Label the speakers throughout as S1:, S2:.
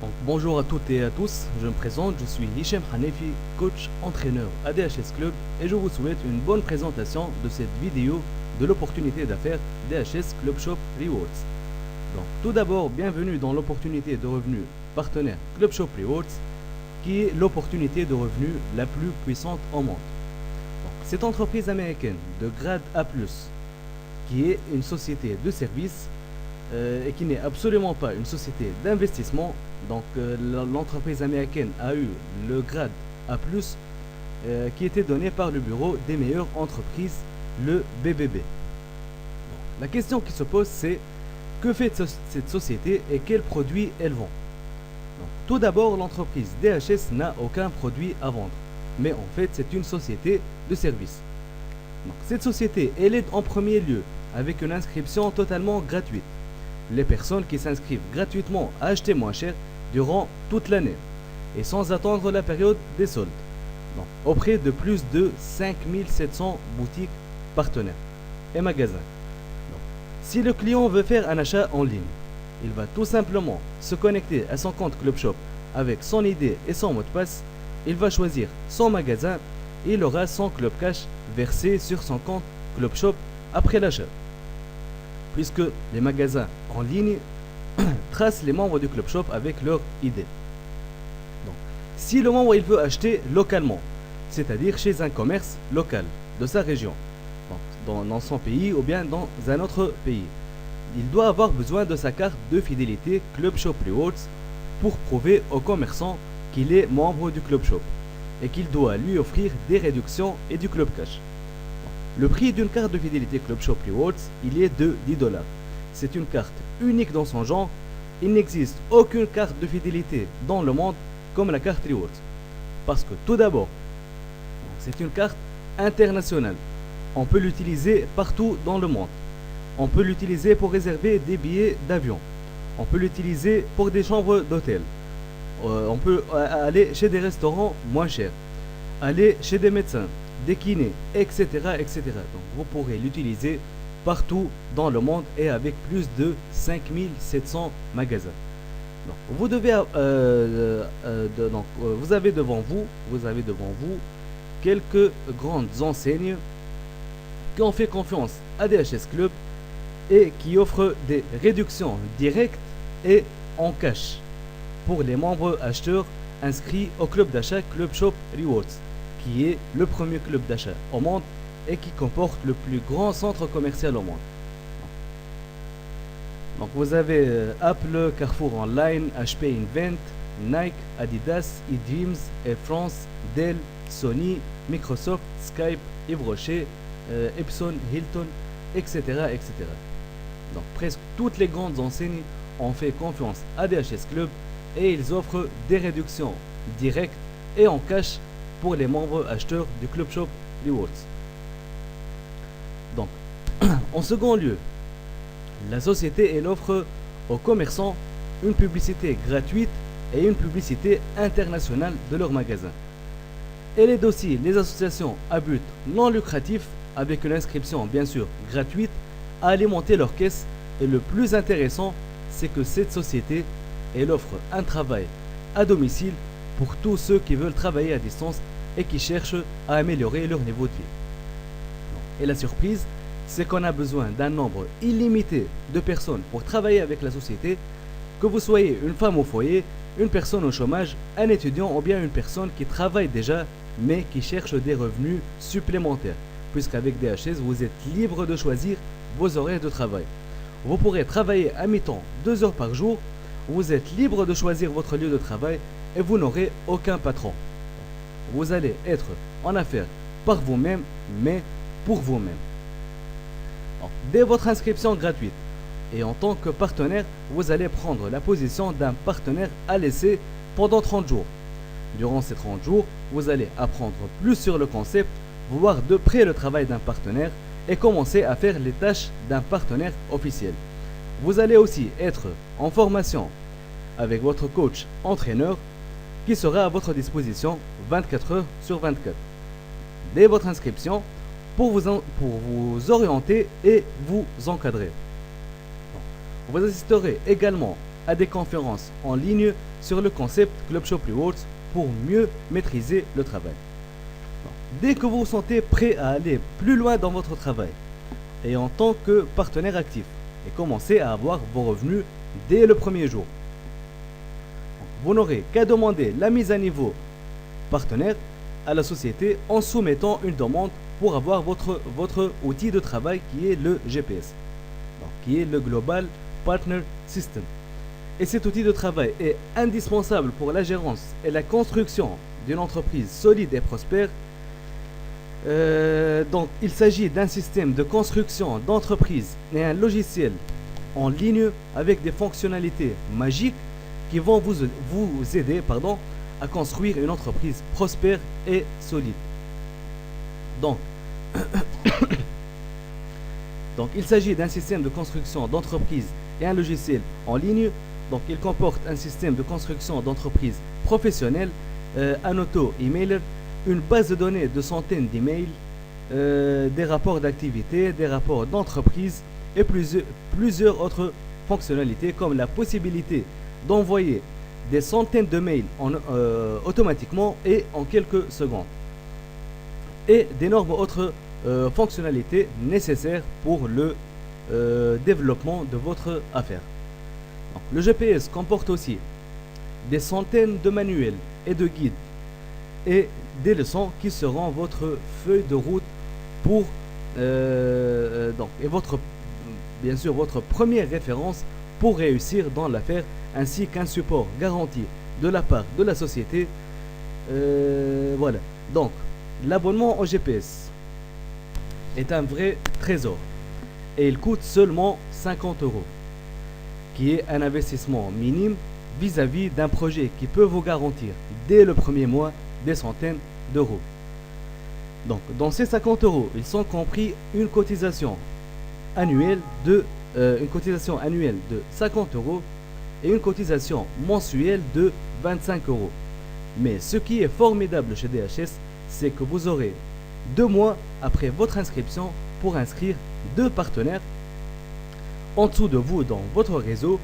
S1: Donc, bonjour à toutes et à tous, je me présente, je suis Hichem Hanefi, coach entraîneur à DHS Club et je vous souhaite une bonne présentation de cette vidéo de l'opportunité d'affaires DHS Club Shop Rewards. Donc tout d'abord, bienvenue dans l'opportunité de revenus partenaire Club Shop Rewards qui est l'opportunité de revenus la plus puissante au monde. Donc, cette entreprise américaine de grade A+, qui est une société de services et qui n'est absolument pas une société d'investissement. Donc l'entreprise américaine a eu le grade A+, qui était donné par le bureau des meilleures entreprises, le BBB. Donc, la question qui se pose, c'est que fait cette société et quels produits elle vend. Donc, tout d'abord, l'entreprise DHS n'a aucun produit à vendre, mais en fait c'est une société de services. Donc, cette société, elle est en premier lieu avec une inscription totalement gratuite. Les personnes qui s'inscrivent gratuitement à acheter moins cher durant toute l'année et sans attendre la période des soldes. Donc, auprès de plus de 5700 boutiques partenaires et magasins. Donc, si le client veut faire un achat en ligne, il va tout simplement se connecter à son compte Club Shop avec son ID et son mot de passe. Il va choisir son magasin et il aura son Club Cash versé sur son compte Club Shop après l'achat. Puisque les magasins en ligne tracent les membres du Club Shop avec leur ID. Donc, si le membre il veut acheter localement, c'est-à-dire chez un commerce local de sa région, donc dans son pays ou bien dans un autre pays, il doit avoir besoin de sa carte de fidélité Club Shop Rewards pour prouver au commerçant qu'il est membre du Club Shop et qu'il doit lui offrir des réductions et du Club Cash. Le prix d'une carte de fidélité Club Shop Rewards, il est de $10. C'est une carte unique dans son genre. Il n'existe aucune carte de fidélité dans le monde comme la carte Rewards. Parce que tout d'abord, c'est une carte internationale. On peut l'utiliser partout dans le monde. On peut l'utiliser pour réserver des billets d'avion. On peut l'utiliser pour des chambres d'hôtel. On peut aller chez des restaurants moins chers. Aller chez des médecins, des kinés, etc., etc. Donc vous pourrez l'utiliser partout dans le monde et avec plus de 5700 magasins. Donc vous avez devant vous quelques grandes enseignes qui ont fait confiance à DHS Club et qui offrent des réductions directes et en cash pour les membres acheteurs inscrits au club d'achat Club Shop Rewards, qui est le premier club d'achat au monde et qui comporte le plus grand centre commercial au monde. Donc vous avez Apple, Carrefour Online, HP Invent, Nike, Adidas, eDreams, Air France, Dell, Sony, Microsoft, Skype, Yves Rocher, Epson, Hilton, etc., etc. Donc presque toutes les grandes enseignes ont fait confiance à DHS Club et ils offrent des réductions directes et en cash pour les membres acheteurs du Club Shop Rewards. Donc, en second lieu, la société elle offre aux commerçants une publicité gratuite et une publicité internationale de leurs magasins. Elle aide aussi les associations à but non lucratif avec une inscription bien sûr gratuite à alimenter leurs caisses, et le plus intéressant c'est que cette société elle offre un travail à domicile pour tous ceux qui veulent travailler à distance et qui cherchent à améliorer leur niveau de vie. Et la surprise, c'est qu'on a besoin d'un nombre illimité de personnes pour travailler avec la société, que vous soyez une femme au foyer, une personne au chômage, un étudiant ou bien une personne qui travaille déjà mais qui cherche des revenus supplémentaires. Puisqu'avec DHS, vous êtes libre de choisir vos horaires de travail. Vous pourrez travailler à mi-temps 2 heures par jour, vous êtes libre de choisir votre lieu de travail et vous n'aurez aucun patron. Vous allez être en affaires par vous-même, mais pour vous-même. Dès votre inscription gratuite et en tant que partenaire, vous allez prendre la position d'un partenaire à l'essai pendant 30 jours. Durant ces 30 jours, vous allez apprendre plus sur le concept, voir de près le travail d'un partenaire et commencer à faire les tâches d'un partenaire officiel. Vous allez aussi être en formation avec votre coach entraîneur qui sera à votre disposition 24 heures sur 24. Dès votre inscription, pour vous orienter et vous encadrer. Vous assisterez également à des conférences en ligne sur le concept Club Shop Rewards pour mieux maîtriser le travail. Dès que vous vous sentez prêt à aller plus loin dans votre travail et en tant que partenaire actif et commencer à avoir vos revenus dès le premier jour, vous n'aurez qu'à demander la mise à niveau partenaire à la société en soumettant une demande pour avoir votre outil de travail qui est le GPS, donc, qui est le Global Partner System. Et cet outil de travail est indispensable pour la gérance et la construction d'une entreprise solide et prospère. Donc, il s'agit d'un système de construction d'entreprise et un logiciel en ligne avec des fonctionnalités magiques qui vont vous aider à construire une entreprise prospère et solide. Donc, il s'agit d'un système de construction d'entreprise et un logiciel en ligne. Donc, il comporte un système de construction d'entreprise professionnelle, un auto-emailer, une base de données de centaines d'emails, des rapports d'activité, des rapports d'entreprise et plusieurs autres fonctionnalités comme la possibilité d'envoyer des centaines de mails automatiquement et en quelques secondes et d'énormes autres fonctionnalités nécessaires pour le développement de votre affaire. Donc, le GPS comporte aussi des centaines de manuels et de guides et des leçons qui seront votre feuille de route pour bien sûr votre première référence pour réussir dans l'affaire, ainsi qu'un support garanti de la part de la société. Voilà. Donc, l'abonnement au GPS est un vrai trésor et il coûte seulement 50 €, qui est un investissement minime vis-à-vis d'un projet qui peut vous garantir dès le premier mois des centaines d'euros. Donc, dans ces 50 €, ils sont compris une cotisation annuelle de 50 € et une cotisation mensuelle de 25 €. Mais ce qui est formidable chez DHS, c'est que vous aurez 2 mois après votre inscription pour inscrire 2 partenaires en dessous de vous dans votre réseau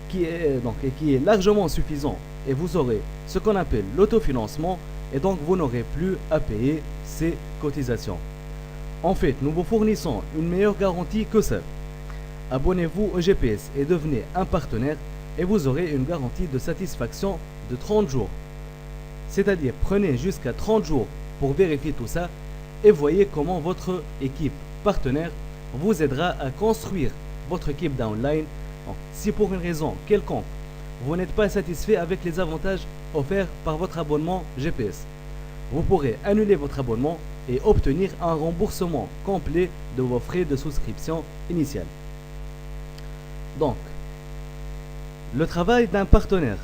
S1: qui est largement suffisant, et vous aurez ce qu'on appelle l'autofinancement, et donc vous n'aurez plus à payer ces cotisations. En fait, nous vous fournissons une meilleure garantie que ça. Abonnez-vous au GPS et devenez un partenaire et vous aurez une garantie de satisfaction de 30 jours. C'est-à-dire, prenez jusqu'à 30 jours pour vérifier tout ça et voyez comment votre équipe partenaire vous aidera à construire votre équipe downline. Donc, si pour une raison quelconque, vous n'êtes pas satisfait avec les avantages offerts par votre abonnement GPS, vous pourrez annuler votre abonnement et obtenir un remboursement complet de vos frais de souscription initiale. Donc, le travail d'un partenaire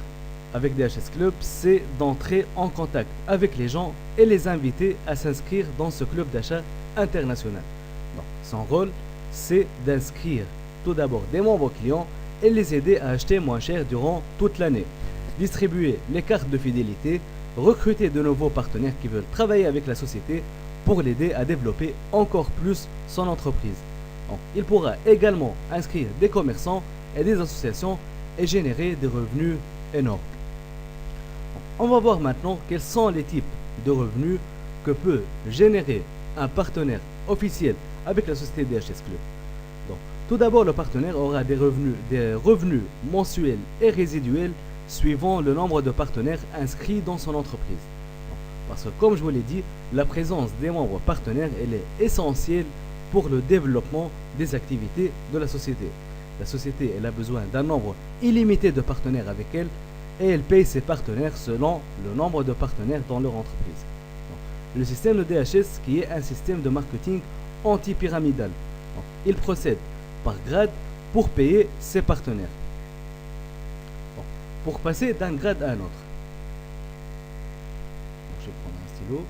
S1: avec DHS Club, c'est d'entrer en contact avec les gens et les inviter à s'inscrire dans ce club d'achat international. Donc, son rôle, c'est d'inscrire tout d'abord des membres clients et les aider à acheter moins cher durant toute l'année, distribuer les cartes de fidélité, recruter de nouveaux partenaires qui veulent travailler avec la société pour l'aider à développer encore plus son entreprise. Donc, il pourra également inscrire des commerçants et des associations et générer des revenus énormes. On va voir maintenant quels sont les types de revenus que peut générer un partenaire officiel avec la société DHS Club. Donc, tout d'abord, le partenaire aura des revenus mensuels et résiduels suivant le nombre de partenaires inscrits dans son entreprise. Parce que, comme je vous l'ai dit, la présence des membres partenaires, elle est essentielle pour le développement des activités de la société. La société, elle a besoin d'un nombre illimité de partenaires avec elle, et elle paye ses partenaires selon le nombre de partenaires dans leur entreprise. Donc, le système de DHS, qui est un système de marketing anti-pyramidal, il procède par grade pour payer ses partenaires. Bon, pour passer d'un grade à un autre. Donc, je vais prendre un stylo.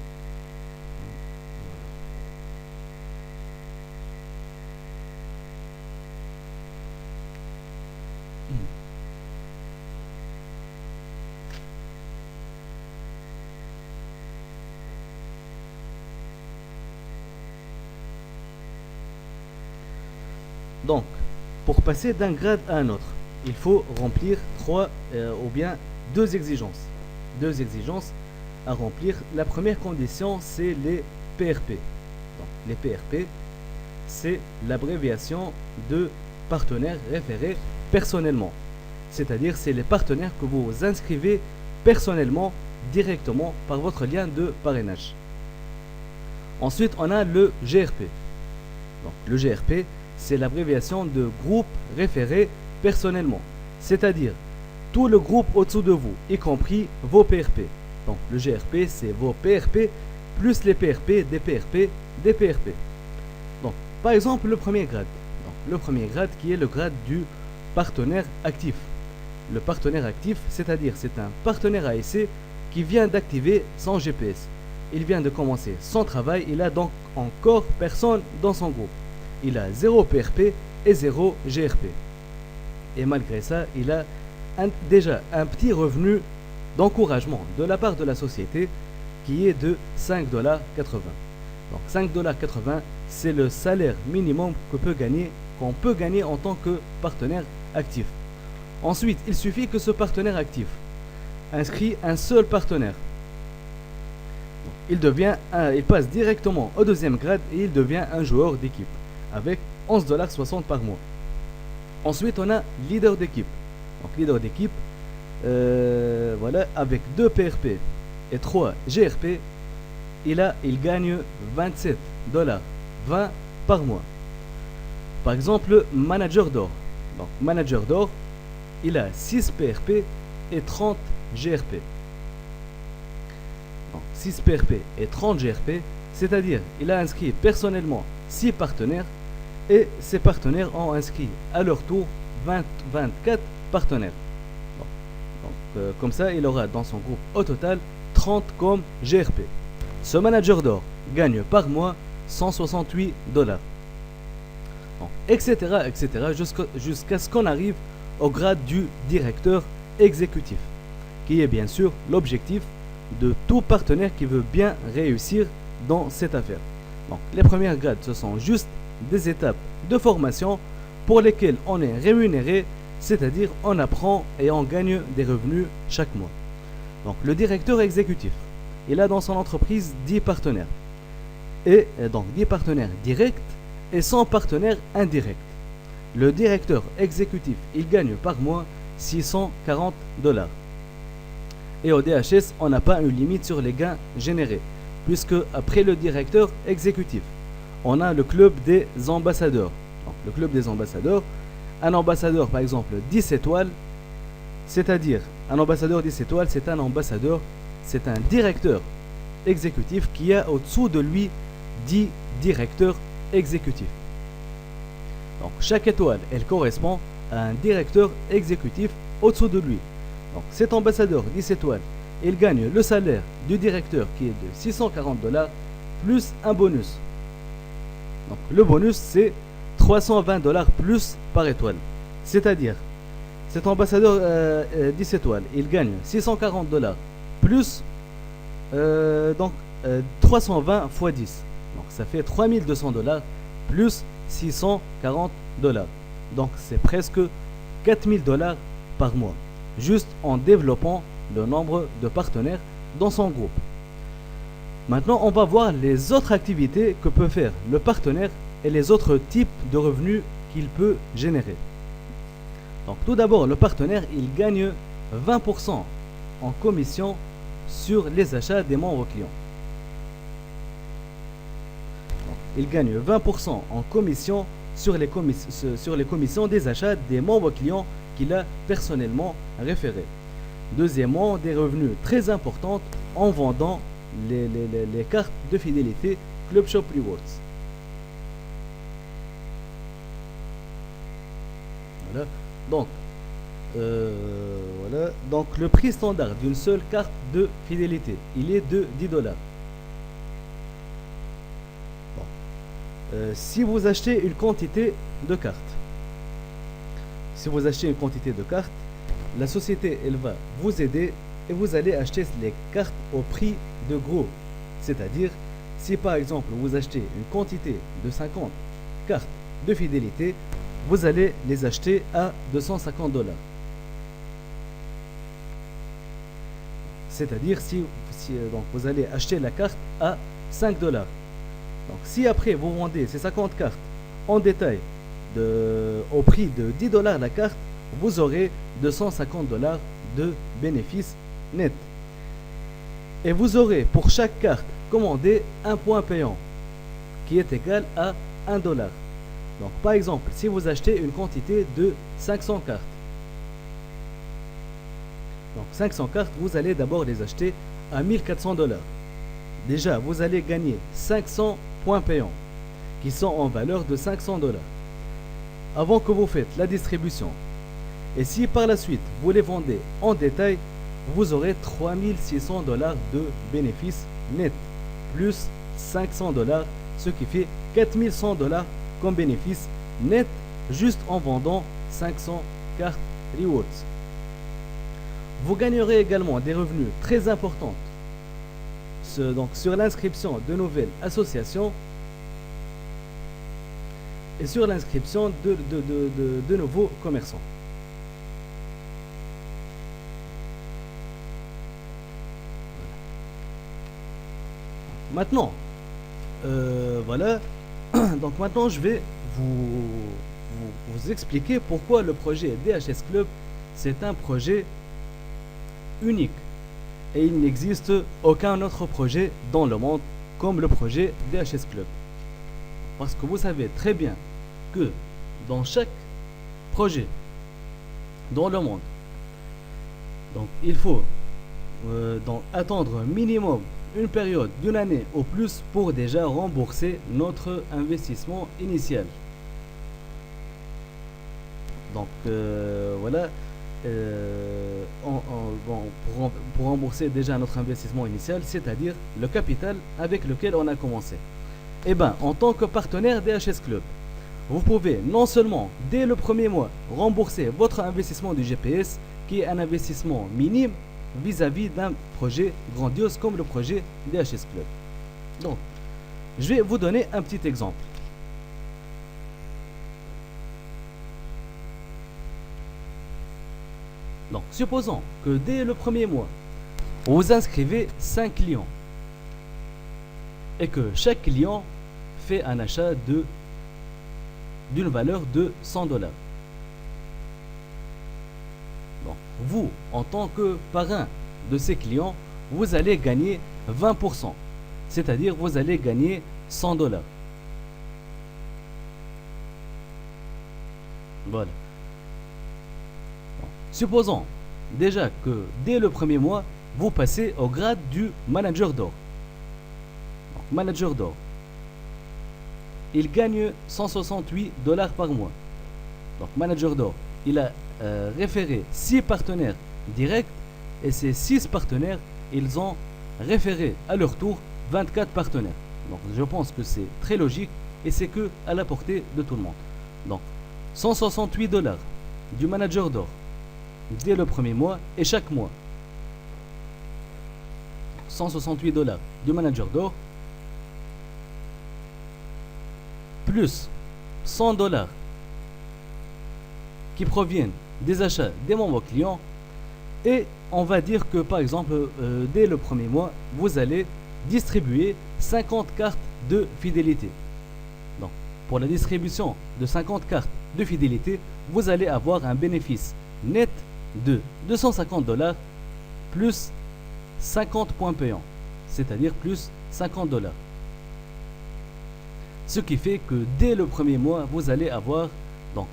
S1: Donc, pour passer d'un grade à un autre, il faut remplir ou bien deux exigences. Deux exigences à remplir. La première condition, c'est les PRP. Donc, les PRP, c'est l'abréviation de partenaires référés personnellement. C'est-à-dire, c'est les partenaires que vous inscrivez personnellement, directement, par votre lien de parrainage. Ensuite, on a le GRP. Donc, le GRP, c'est l'abréviation de groupe référé personnellement. C'est-à-dire, tout le groupe au-dessous de vous, y compris vos PRP. Donc, le GRP, c'est vos PRP, plus les PRP, des PRP, des PRP. Donc, par exemple, le premier grade. Donc, le premier grade qui est le grade du partenaire actif. Le partenaire actif, c'est-à-dire, c'est un partenaire ASC qui vient d'activer son GPS. Il vient de commencer son travail, il a donc encore personne dans son groupe. Il a 0 PRP et 0 GRP. Et malgré ça, il a déjà un petit revenu d'encouragement de la part de la société qui est de 5,80 $. Donc 5,80 $, c'est le salaire minimum qu'on peut gagner en tant que partenaire actif. Ensuite, il suffit que ce partenaire actif inscrit un seul partenaire. Il passe directement au deuxième grade et il devient un joueur d'équipe avec 11,60 $ par mois. Ensuite, on a leader d'équipe. Donc leader d'équipe, voilà, avec 2 PRP et 3 GRP, il gagne 27,20 $ par mois. Par exemple, manager d'or. Donc manager d'or, il a 6 PRP et 30 GRP. Donc 6 PRP et 30 GRP, c'est-à-dire il a inscrit personnellement 6 partenaires et ces partenaires ont inscrit à leur tour 24 partenaires. Donc, comme ça, il aura dans son groupe au total 30 comme GRP. Ce manager d'or gagne par mois 168 $. Etc. Jusqu'à ce qu'on arrive au grade du directeur exécutif, qui est bien sûr l'objectif de tout partenaire qui veut bien réussir dans cette affaire. Donc, les premiers grades, ce sont juste des étapes de formation pour lesquelles on est rémunéré, c'est-à-dire on apprend et on gagne des revenus chaque mois. Donc, le directeur exécutif, il a dans son entreprise 10 partenaires. Et donc 10 partenaires directs et 100 partenaires indirects. Le directeur exécutif, il gagne par mois 640 $. Et au DHS, on n'a pas une limite sur les gains générés, puisque après le directeur exécutif, on a le club des ambassadeurs. Donc, le club des ambassadeurs, un ambassadeur par exemple 10 étoiles, c'est-à-dire un ambassadeur 10 étoiles, c'est un directeur exécutif qui a au-dessous de lui 10 directeurs exécutifs. Donc chaque étoile, elle correspond à un directeur exécutif au-dessous de lui. Donc cet ambassadeur 10 étoiles, il gagne le salaire du directeur qui est de 640 $ plus un bonus. Donc le bonus, c'est 320 $ plus par étoile. C'est-à-dire, cet ambassadeur 10 étoiles, il gagne 640 $ plus 320 x 10. Donc ça fait 3200 $ plus 640 $. Donc c'est presque 4000 $ par mois, juste en développant le nombre de partenaires dans son groupe. Maintenant, on va voir les autres activités que peut faire le partenaire et les autres types de revenus qu'il peut générer. Donc tout d'abord, le partenaire, il gagne 20% en commission sur les achats des membres clients. Donc, il gagne 20% en commission sur les commissions des achats des membres clients qu'il a personnellement référés. Deuxièmement, des revenus très importants en vendant les cartes de fidélité Club Shop Rewards. Voilà. Donc le prix standard d'une seule carte de fidélité, il est de 10 $. Bon. Si vous achetez une quantité de cartes, la société, elle va vous aider et vous allez acheter les cartes au prix de gros. C'est-à-dire, si par exemple vous achetez une quantité de 50 cartes de fidélité, vous allez les acheter à 250 $. C'est-à-dire donc vous allez acheter la carte à 5 $. Donc si après vous vendez ces 50 cartes en détail au prix de 10 $ la carte, vous aurez 250 $ de bénéfice net. Et vous aurez pour chaque carte commandée un point payant qui est égal à 1 $. Donc par exemple, si vous achetez une quantité de 500 cartes, donc 500 cartes, vous allez d'abord les acheter à 1400 $. Déjà, vous allez gagner 500 points payants qui sont en valeur de 500 $. Avant que vous faites la distribution, et si par la suite vous les vendez en détail, vous aurez 3600 $ de bénéfice net, plus 500 $, ce qui fait 4100 $ comme bénéfice net juste en vendant 500 cartes Rewards. Vous gagnerez également des revenus très importants donc sur l'inscription de nouvelles associations et sur l'inscription de nouveaux commerçants. Maintenant, voilà. Donc maintenant, je vais vous expliquer pourquoi le projet DHS Club, c'est un projet unique. Et il n'existe aucun autre projet dans le monde comme le projet DHS Club. Parce que vous savez très bien que dans chaque projet dans le monde, donc il faut donc attendre minimum une période d'une année au plus pour déjà rembourser notre investissement initial. Donc voilà, pour rembourser déjà notre investissement initial, c'est-à-dire le capital avec lequel on a commencé. Et bien, en tant que partenaire DHS Club, vous pouvez non seulement dès le premier mois rembourser votre investissement du GPS, qui est un investissement minime vis-à-vis d'un projet grandiose comme le projet DHS Club. Donc, je vais vous donner un petit exemple. Donc, supposons que dès le premier mois, vous inscrivez 5 clients et que chaque client fait un achat d'une valeur de 100 $. Donc, vous, en tant que parrain de ces clients, vous allez gagner 20%. C'est-à-dire, vous allez gagner 100 $. Voilà. Supposons déjà que dès le premier mois, vous passez au grade du manager d'or. Donc, manager d'or. Il gagne 168 $ par mois. Donc, manager d'or, il a référé 6 partenaires directs et ces 6 partenaires, ils ont référé à leur tour 24 partenaires. Donc, je pense que c'est très logique et c'est que à la portée de tout le monde. Donc, 168 $ du manager d'or dès le premier mois et chaque mois. 168 $ du manager d'or plus 100 $ qui proviennent des achats des membres clients, et on va dire que par exemple dès le premier mois vous allez distribuer 50 cartes de fidélité. Donc pour la distribution de 50 cartes de fidélité, vous allez avoir un bénéfice net de 250 $ plus 50 points payants, c'est-à-dire plus 50 $. Ce qui fait que dès le premier mois, vous allez avoir donc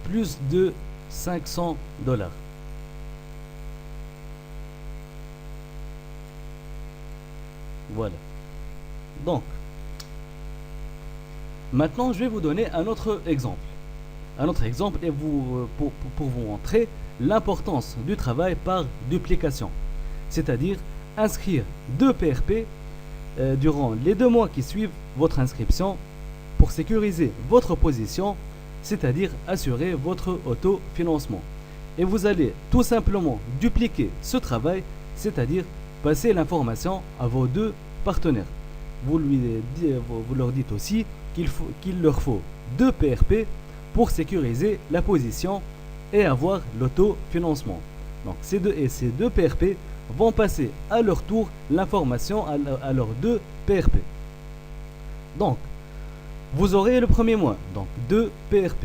S1: plus de 500 $. Voilà. Donc, maintenant, je vais vous donner un autre exemple. Un autre exemple et pour vous montrer l'importance du travail par duplication. C'est-à-dire inscrire 2 PRP durant les 2 mois qui suivent votre inscription pour sécuriser votre position, c'est-à-dire assurer votre autofinancement. Et vous allez tout simplement dupliquer ce travail, c'est-à-dire passer l'information à vos 2 partenaires. Vous leur dites aussi qu'il leur faut 2 PRP pour sécuriser la position et avoir l'autofinancement. Donc ces deux PRP vont passer à leur tour l'information à leurs deux PRP. Donc, vous aurez le premier mois, donc 2 PRP.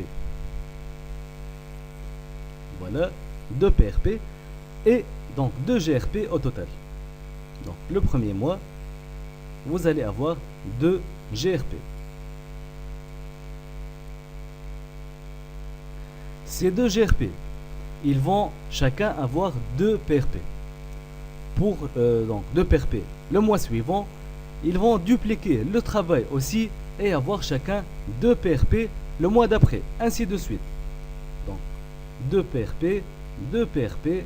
S1: Voilà, 2 PRP et donc 2 GRP au total. Donc, le premier mois, vous allez avoir 2 GRP. Ces 2 GRP, ils vont chacun avoir 2 PRP. Pour donc 2 PRP. Le mois suivant, ils vont dupliquer le travail aussi et avoir chacun 2 PRP le mois d'après, ainsi de suite. Donc 2 PRP, 2 PRP,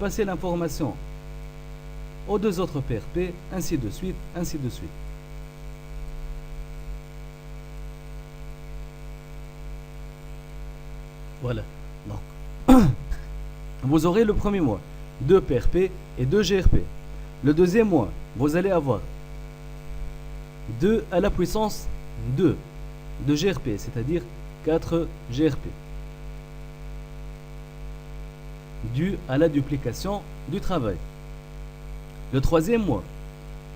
S1: passer l'information aux 2 autres PRP, ainsi de suite, ainsi de suite. Voilà. Donc vous aurez le premier mois 2 PRP et 2 GRP. Le deuxième mois, vous allez avoir 2 à la puissance 2 de GRP, c'est-à-dire 4 GRP, dû à la duplication du travail. Le troisième mois,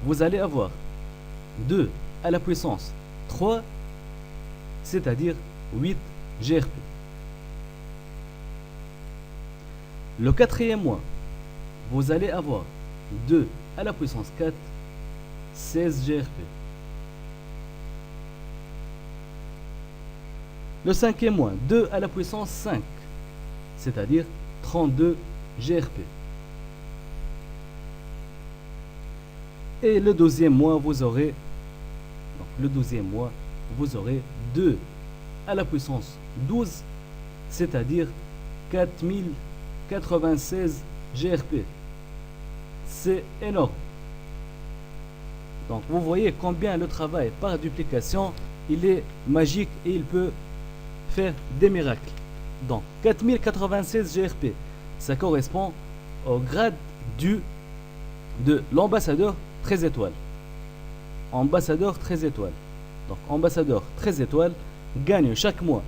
S1: vous allez avoir 2 à la puissance 3, c'est-à-dire 8 GRP. Le quatrième mois, vous allez avoir 2 à la puissance 4, 16 GRP. Le cinquième mois, 2 à la puissance 5, c'est-à-dire 32 GRP. Et le 12e mois, vous aurez 2 à la puissance 12, c'est-à-dire 4096 GRP. C'est énorme. Donc vous voyez combien le travail par duplication, il est magique et il peut faire des miracles. Donc 4096 GRP, ça correspond au grade de l'ambassadeur 13 étoiles. Ambassadeur 13 étoiles. Donc ambassadeur 13 étoiles gagne chaque mois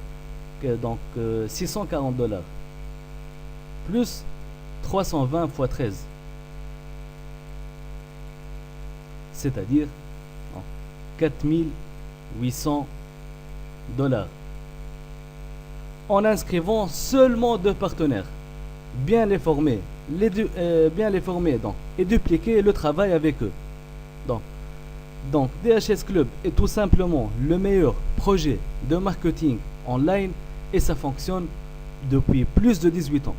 S1: donc $640 plus 320 fois 13, c'est-à-dire $4800 en inscrivant seulement 2 partenaires. Bien les former, donc, et dupliquer le travail avec eux. Donc DHS Club est tout simplement le meilleur projet de marketing online et ça fonctionne depuis plus de 18 ans.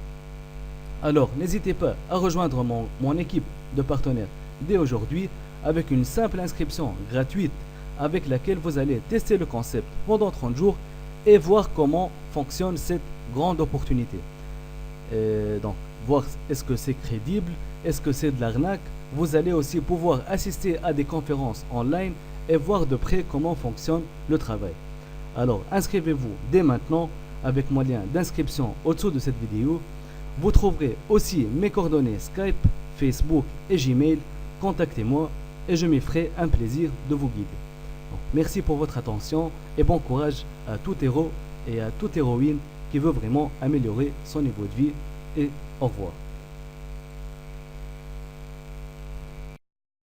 S1: Alors n'hésitez pas à rejoindre mon équipe de partenaires dès aujourd'hui avec une simple inscription gratuite avec laquelle vous allez tester le concept pendant 30 jours et voir comment fonctionne cette grande opportunité. Donc voir est-ce que c'est crédible, est-ce que c'est de l'arnaque. Vous allez aussi pouvoir assister à des conférences online et voir de près comment fonctionne le travail. Alors inscrivez-vous dès maintenant avec mon lien d'inscription au-dessous de cette vidéo. Vous trouverez aussi mes coordonnées Skype, Facebook et Gmail. Contactez-moi et je m'y ferai un plaisir de vous guider. Donc, merci pour votre attention et bon courage à tout héros et à toute héroïne qui veut vraiment améliorer son niveau de vie et au revoir.